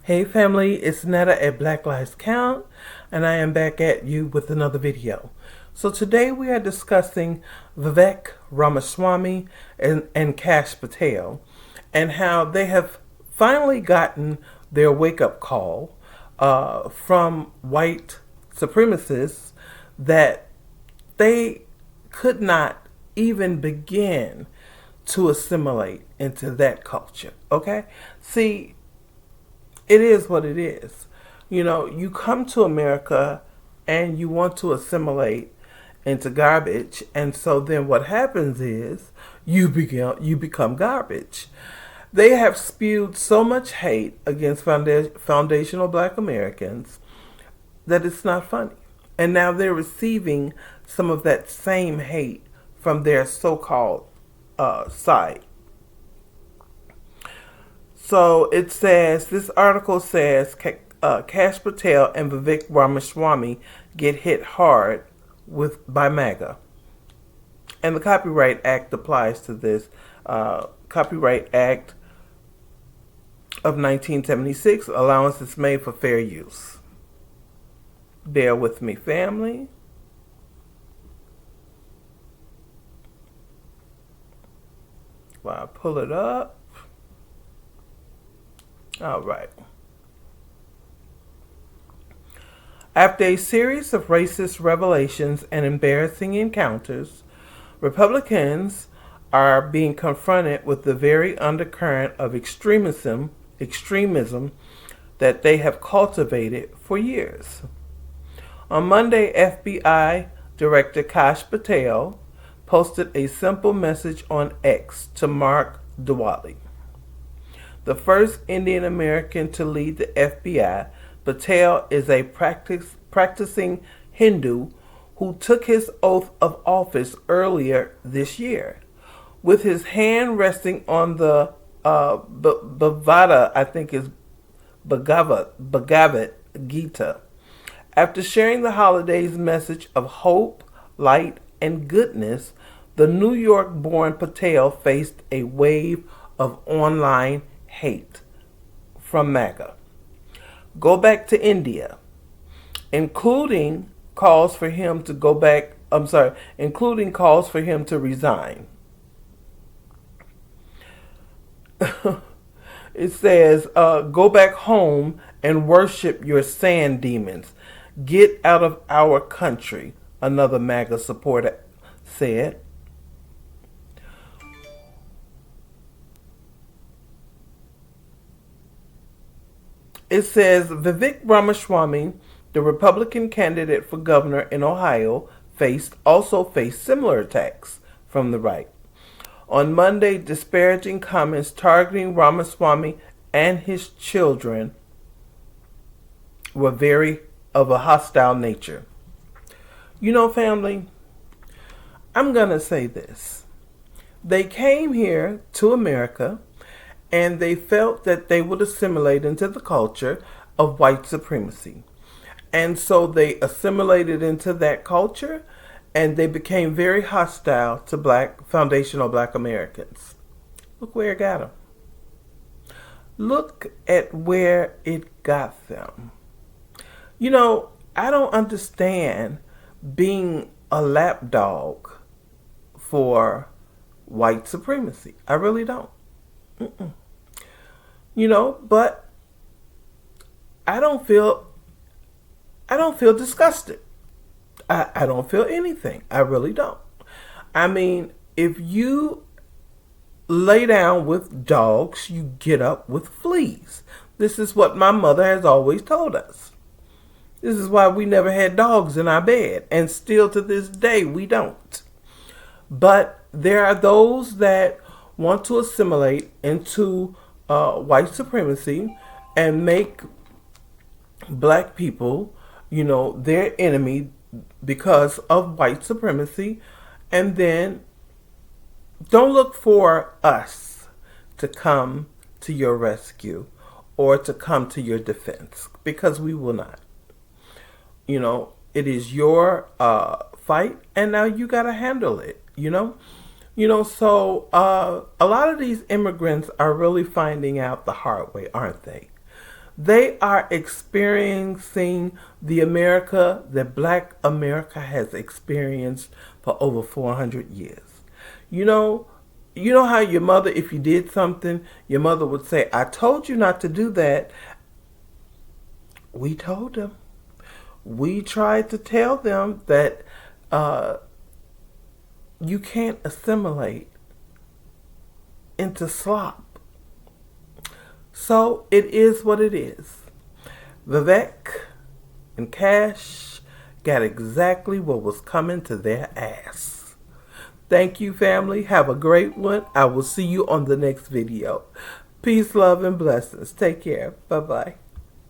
Hey family, it's Netta at Black Lives Count, and I am back at you with another video. So today we are discussing Vivek Ramaswamy and Kash Patel, and how they have finally gotten their wake-up call from white supremacists that they could not even begin to assimilate into that culture. Okay? See, it is what it is. You know, you come to America and you want to assimilate into garbage, and so then what happens is you become garbage. They have spewed so much hate against foundational black Americans that it's not funny. And now they're receiving some of that same hate from their so-called side. So it says, this article says, Kash Patel and Vivek Ramaswamy get hit hard by MAGA. And the Copyright Act applies to this. Copyright Act of 1976, allowance is made for fair use. Bear with me, family. While I pull it up. All right. After a series of racist revelations and embarrassing encounters, Republicans are being confronted with the very undercurrent of extremism that they have cultivated for years. On Monday, FBI Director Kash Patel posted a simple message on X to mark Diwali. The first Indian American to lead the FBI, Patel is a practicing Hindu who took his oath of office earlier this year, with his hand resting on the Bhagavad Gita. After sharing the holiday's message of hope, light, and goodness, the New York-born Patel faced a wave of online hate from MAGA. Go back to India, including calls for him to resign. It says, go back home and worship your sand demons. Get out of our country, another MAGA supporter said. It says Vivek Ramaswamy, the Republican candidate for governor in Ohio, also faced similar attacks from the right. On Monday, disparaging comments targeting Ramaswamy and his children were very of a hostile nature. You know, family, I'm going to say this. They came here to America and they felt that they would assimilate into the culture of white supremacy. And so they assimilated into that culture, and they became very hostile to foundational black Americans. Look where it got them. Look at where it got them. You know, I don't understand being a lapdog for white supremacy. I really don't. You know, but I don't feel disgusted. I don't feel anything. I really don't. I mean, if you lay down with dogs, you get up with fleas. This is what my mother has always told us. This is why we never had dogs in our bed, and still to this day we don't. But there are those that want to assimilate into white supremacy and make black people, you know, their enemy because of white supremacy, and then don't look for us to come to your rescue or to come to your defense, because we will not. You know, it is your fight, and now you got to handle it, you know? So a lot of these immigrants are really finding out the hard way, aren't they? They are experiencing the America that Black America has experienced for over 400 years. You know, you know how your mother, if you did something, your mother would say, "I told you not to do that." We told them. We tried to tell them that you can't assimilate into slop. So it is what it is. Vivek and Kash got exactly what was coming to their ass. Thank you, family. Have a great one. I will see you on the next video. Peace, love, and blessings. Take care. Bye-bye.